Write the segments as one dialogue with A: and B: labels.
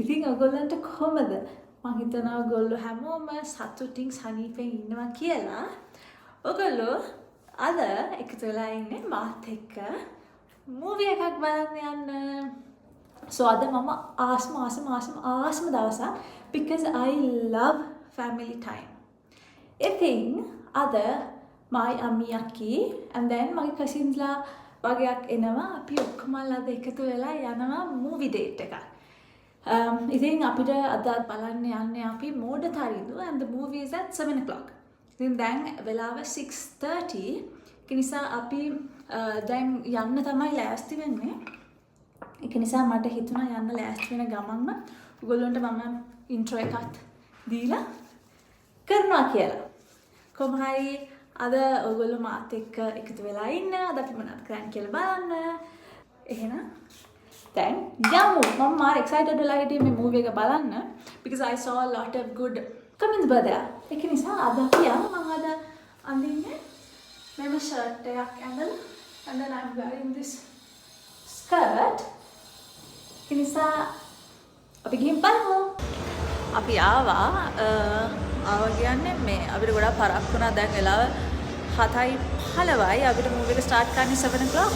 A: ඉතින් ඔයගොල්ලන්ට කොහමද? මං හිතනවා ඔයගොල්ලෝ හැමෝම සතුටින් සනීපෙන් ඉන්නවා කියලා. ඔයගොල්ලෝ අද එකතු වෙලා ඉන්නේ මාත් එක්ක මූවි එකක් බලන්න යන්න. So අද මම ආසම දවසක් because I love family time. ඉතින් අද my අම්මියක්කි and then මගේ කසින්ස්ලා වගේක් එනවා. අපි ඔක්කොම අද එකතු වෙලා යනවා මූවි ඩේට් එකක්. ඉතින් අපිට අද බලන්න යන්නේ අපි මෝඩ Tharindu and the movie is at 7 o'clock. ඉතින් දැන් වෙලාව 6:30. ඒ නිසා අපි දැන් යන්න තමයි ලෑස්ති වෙන්නේ. ඒක නිසා මට හිතුණා යන්න ලෑස්ති වෙන ගමන්ම ඔයගොල්ලන්ට මම ඉන්ට්‍රෝ එකක් දීලා කරනවා කියලා. කොහොම හරි අද ඔයගොල්ලෝ මාත් එක්ක එකතු වෙලා ඉන්න. අද අපි මොනවද කරන්නේ කියලා බලන්න. එහෙනම් දැන් යමු. මම මාර excited වෙලා හිටියේ මේ movie එක බලන්න because I saw a lot of good comments were there. ඒක නිසා අද අපි යමු. මම අද අඳින්නේ මෙම shirt එකක් ඇඳලා and then I'm wearing this skirt. ඒ නිසා අපි ගිහින් බලමු. අපි ආවා කියන්නේ මේ අපිට ගොඩාක් පරක් වුණා. දැන් වෙලාව 7:15යි. අපිට මූවි එක ස්ටාර්ට් කරන්නේ 7 o'clock.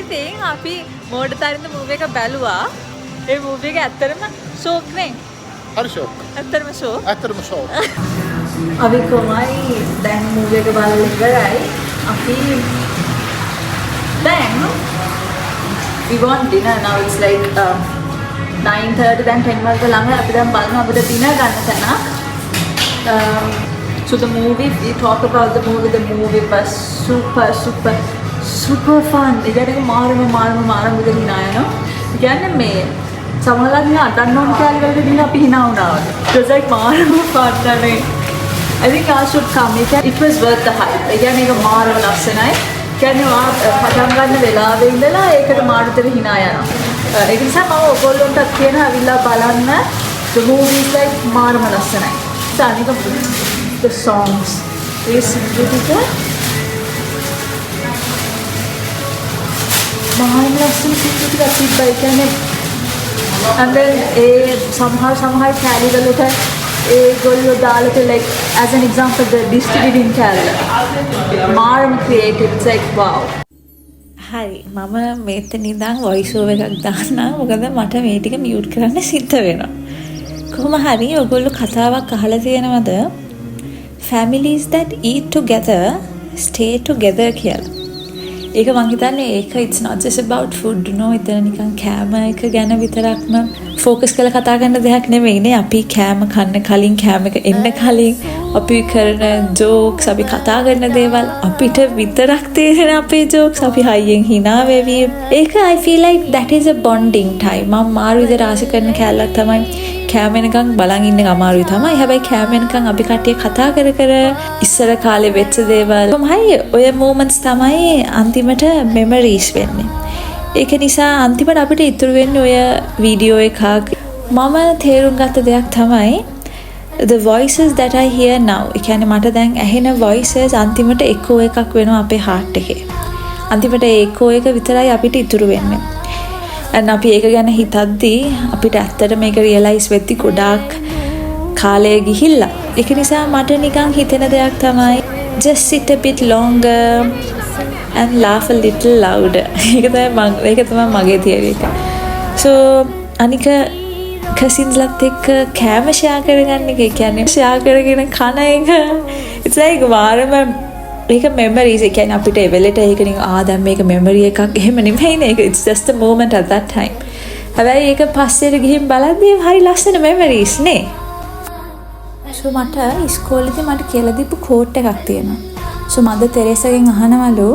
A: ඉතින් අපි මෝඩ තරිඳු මූවි එක බැලුවා. ඒ මූවි එක ඇත්තටම ෂෝක් නේ.
B: හරි ෂෝක්.
A: ඇත්තටම ෂෝක්.
B: ඇත්තටම ෂෝක්.
A: අපි කොහමයි දැන් මූවි එක බලලා ඉවරයි. අපි දැන් we want dinner now. It's like 9:30 දැන් 10 වලට ළඟ අපි දැන් බලනවා අපිට dinner ගන්න තැන. So the movie, we talk about the movie. The movie was super fun. ඉතින් මාරම විදිහට hina යනවා. කියන්නේ මේ සමහරවිට මේ අදන්නෝන් කාලේ වලට ගිහින් අපි hina වුණා. It was like මාරම fun නේ. I think I should come. It was worth the hype. ඒ කියන්නේ ඒක මාරම ලස්සනයි. කියන්නේ වා පටන් ගන්න වෙලාවෙ ඉඳලා ඒකට මාරුතර hina යනවා. ඒ නිසා මම ඔයගොල්ලන්ටත් කියන අවිල්ලා බලන්න. The movie is like මාරම ලස්සනයි. සානික the songs is beautiful. මාරම ලස්සන සිතුවිලි තිබ්බා. ඒ කියන්නේ and then somehow කැලි වලට ඒගොල්ලෝ දාලා like as an example the distributing Kerala. මාරම creative. It's like wow.
C: හරි මම මෙතන ඉඳන් වොයිස් ඕවර් එකක් දාන්නම්. මොකද මට මේ ටික මියුට් කරන්න සිද්ධ වෙනවා. කොහොම හරි ඔයගොල්ලෝ කතාවක් අහලා තියෙනවද? Families that eat together stay together කියලා. ඒක මං හිතන්නේ ඒක it's not just about food no. ඉතින් නිකන් කෑම එක ගැන විතරක්ම ફોකස් කරලා කතා කරන දෙයක් නෙමෙයිනේ. අපි කෑම කන්න කලින් කෑම එක එන්න කලින් අපි කරන ජෝක්ස් අපි කතා කරන දේවල් අපිට විතරක් තේරෙන අපේ ජෝක්ස් අපි හයියෙන් hina වෙවි. ඒක I feel like that is a bonding time. මම මාරු විදිහට ආශා කරන කැලලක් තමයි කෑම එනකන් බලන් ඉන්න අමාරුයි තමයි. හැබැයි කෑම එනකන් අපි කට්ටිය කතා කර ඉස්සර කාලේ වෙච්ච දේවල් කොහොමයි ඔය moments තමයි අන්තිමට memories වෙන්නේ. ඒක නිසා අන්තිමට අපිට ඉතුරු වෙන්නේ ඔය වීඩියෝ එකක්. මම තේරුම් ගත්ත දෙයක් තමයි the voices that I hear now. ඒ කියන්නේ මට දැන් ඇහෙන voices අන්තිමට echo එකක් වෙනවා අපේ heart එකේ. අන්තිමට echo එක විතරයි අපිට ඉතුරු වෙන්නේ. and අපි ඒක ගැන හිතද්දී අපිට ඇත්තට මේක රියලයිස් වෙද්දි ගොඩාක් කාලය ගිහිල්ලා. ඒක නිසා මට නිකන් හිතෙන දෙයක් තමයි just sit a bit longer and laugh a little louder. ඒක තමයි මගේ theory එක. So අනික කසින්ස්ලත් එක්ක කෑම ෂෙයා කරගන්න එක කියන්නේ ෂෙයා කරගෙන කන එක it's like වාරම ඒක memories ඒ කියන්නේ අපිට ඒ වෙලෙට ඒක නිකන් දැන් මේක memory එකක් එහෙම නෙමෙයිනේ ඒක it's just a moment at that time. හැබැයි ඒක පස්සේට ගිහින් බලද්දී හරි ලස්සන memories නේ. So මට ඉස්කෝලේදී මට කියලා දීපු quote එකක් තියෙනවා. So මදර් තෙරේසාගෙන් අහනවලු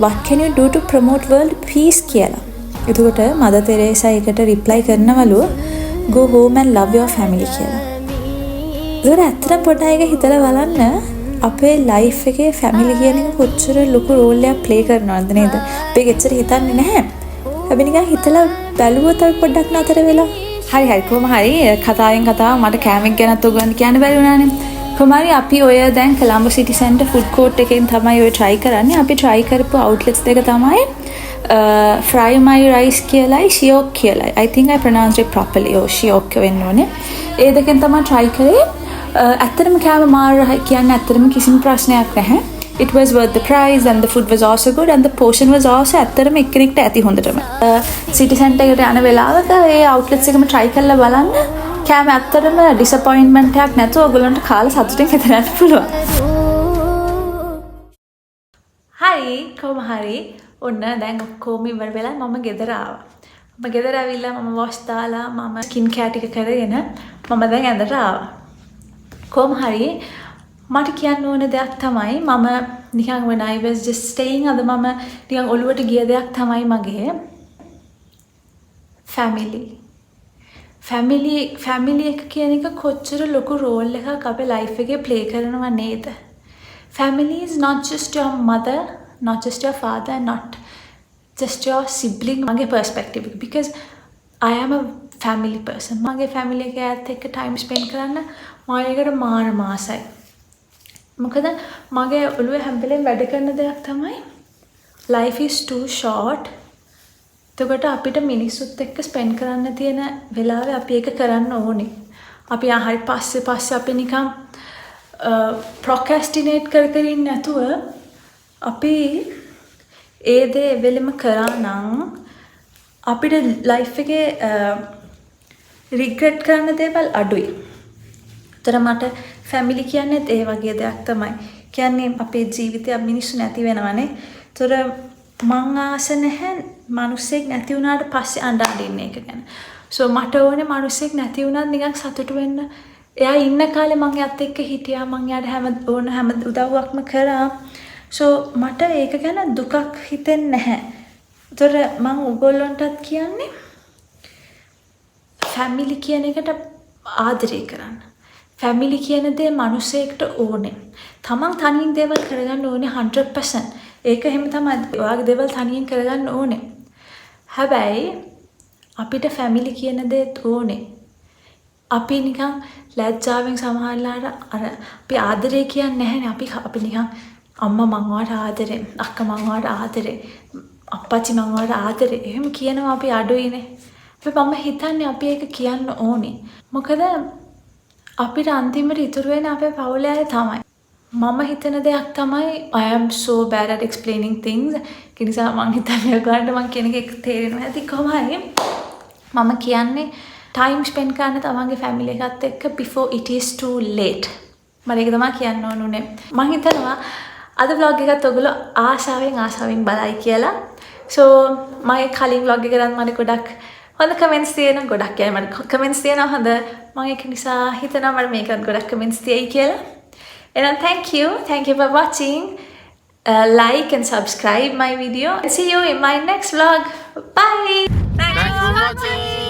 C: what can you do to promote world peace කියලා. එතකොට මදර් තෙරේසා ඒකට reply කරනවලු go home and love your family කියලා. ඒක ඇත්තටම පොඩ්ඩක් ඒක හිතලා බලන්න අපේ life එකේ family කියන එක කොච්චර ලොකු role එකක් play කරනවද නේද? අපි ඒක එච්චර හිතන්නේ නැහැ. අපි නිකන් හිතලා බැලුවොත් අපි පොඩ්ඩක් නතර වෙලා හරි කොහොම හරි කතාවෙන් කතාව මට කෑමක් ගැනත් ඔයගොල්ලන් කියන්න බැරි වුණානේ. කොහොම හරි අපි ඔය දැන් කොළඹ සිටි සෙන්ටර් ෆුඩ් කෝට් එකෙන් තමයි ඔය try කරන්නේ. අපි try කරපු outlets දෙක තමයි Fry My Rice කියලායි Shiok කියලායි. I think I pronounced it properly. Shiok වෙන්න ඕනේ. ඒ දෙකෙන් තමයි try කරේ. ඇත්තටම කෑම මාර කියන්නේ ඇත්තටම කිසිම ප්‍රශ්නයක් නැහැ. It was worth the price and the food was also good and the portion was also ඇත්තටම එක්කෙනෙක්ට ඇති හොඳටම. සිටි සෙන්ටර් එකට යන වෙලාවක ඒ outlets එකම try කරලා බලන්න. කෑම ඇත්තටම disappointment එකක් නැතුව ඔයගොල්ලන්ට කාලා සතුටින් ගෙදර යන්න පුළුවන්. හරි කොහොම හරි ඔන්න දැන් ඔක්කොම ඉවර වෙලා මම ගෙදර ආවා. මම ගෙදර ඇවිල්ලා මම wash දාලා මම skin care ටික කරගෙන මම දැන් ඇඳට ආවා. කොහොම හරි මට කියන්න ඕන දෙයක් තමයි මම නිකන් when I was just staying අද මම නිකන් ඔළුවට ගිය දෙයක් තමයි මගේ family එක කියන එක කොච්චර ලොකු role එකක් අපේ life එකේ play කරනවා නේද? Family is not just your mother, not just your father, not just your sibling. මගේ perspective because I am a family person. මගේ family එකත් එක්ක time spend කරන්න මම ඒකට මාර මාසයි. මොකද මගේ ඔළුවේ හැම වෙලේම වැඩ කරන දෙයක් තමයි life is too short. එතකොට අපිට මිනිස්සුත් එක්ක spend කරන්න තියෙන වෙලාවේ අපි ඒක කරන්න ඕනේ. අපි හරි පස්සේ අපි නිකන් procrastinate කර ඉන්නේ නැතුව අපි ඒ දේ වෙලෙම කරා නම් අපිට life එකේ regret කරන දේවල් අඩුයි. තර මට family කියන්නේත් ඒ වගේ දෙයක් තමයි. කියන්නේ අපේ ජීවිතේ මිනිස්සු නැති වෙනවනේ. තොර මං ආස නැහැ මිනිස්සෙක් නැති වුණාට පස්සේ අඬන්න එක ගැන. So මට ඕනේ මිනිස්සෙක් නැති වුණත් නිකන් සතුටු වෙන්න. එයා ඉන්න කාලේ මං එයාත් එක්ක හිටියා. මං එයාට හැම උදව්වක්ම කරා. So මට ඒක ගැන දුකක් හිතෙන්නේ නැහැ. තොර මං ඔයගොල්ලන්ටත් කියන්නේ family කියන එකට ආදරය කරන්න. family කියන දේ මිනිසෙක්ට ඕනේ. තමන් තනියෙන් දේවල් කරගන්න ඕනේ 100%. ඒක එහෙම තමයි. ඔයාගේ දේවල් තනියෙන් කරගන්න ඕනේ. හැබැයි අපිට family කියන දේත් ඕනේ. අපි නිකන් ලැජ්ජාවෙන් සමහරලාට අපි ආදරේ කියන්නේ නැහැනේ. අපි නිකන් අම්මා මං වාට ආදරේ, අක්කා මං වාට ආදරේ, අප්පච්චි මං වාට ආදරේ. එහෙම කියනවා අපි අඩුයිනේ. මම හිතන්නේ අපි ඒක කියන්න ඕනේ. මොකද අපිට අන්තිමට ඉතුරු වෙන අපේ පවුලේ අය තමයි. මම හිතන දෙයක් තමයි I am so bad at explaining things. ඒ නිසා මං හිතන්නේ ඔයගොල්ලන්ට මං කියන එක තේරෙනවා ඇති කොහොමයි. මම කියන්නේ time spend කරන්න තමන්ගේ family එකත් එක්ක before it is too late. මම ඒක තමයි කියන්න ඕනුනේ. මං හිතනවා අද vlog එකත් ඔයගොල්ලෝ ආසාවෙන් බලයි කියලා. So මගේ කලින් vlog එක කරන් මට ගොඩක් හොඳ comments තියෙනවා. ගොඩක් කියන්නේ මට comments තියෙනවා හොඳ. මම ඒක නිසා හිතනවා මට මේකත් ගොඩක් comments තියෙයි කියලා. And thank you for watching. Like and subscribe my video. See you in my next vlog. Bye. Thanks for watching.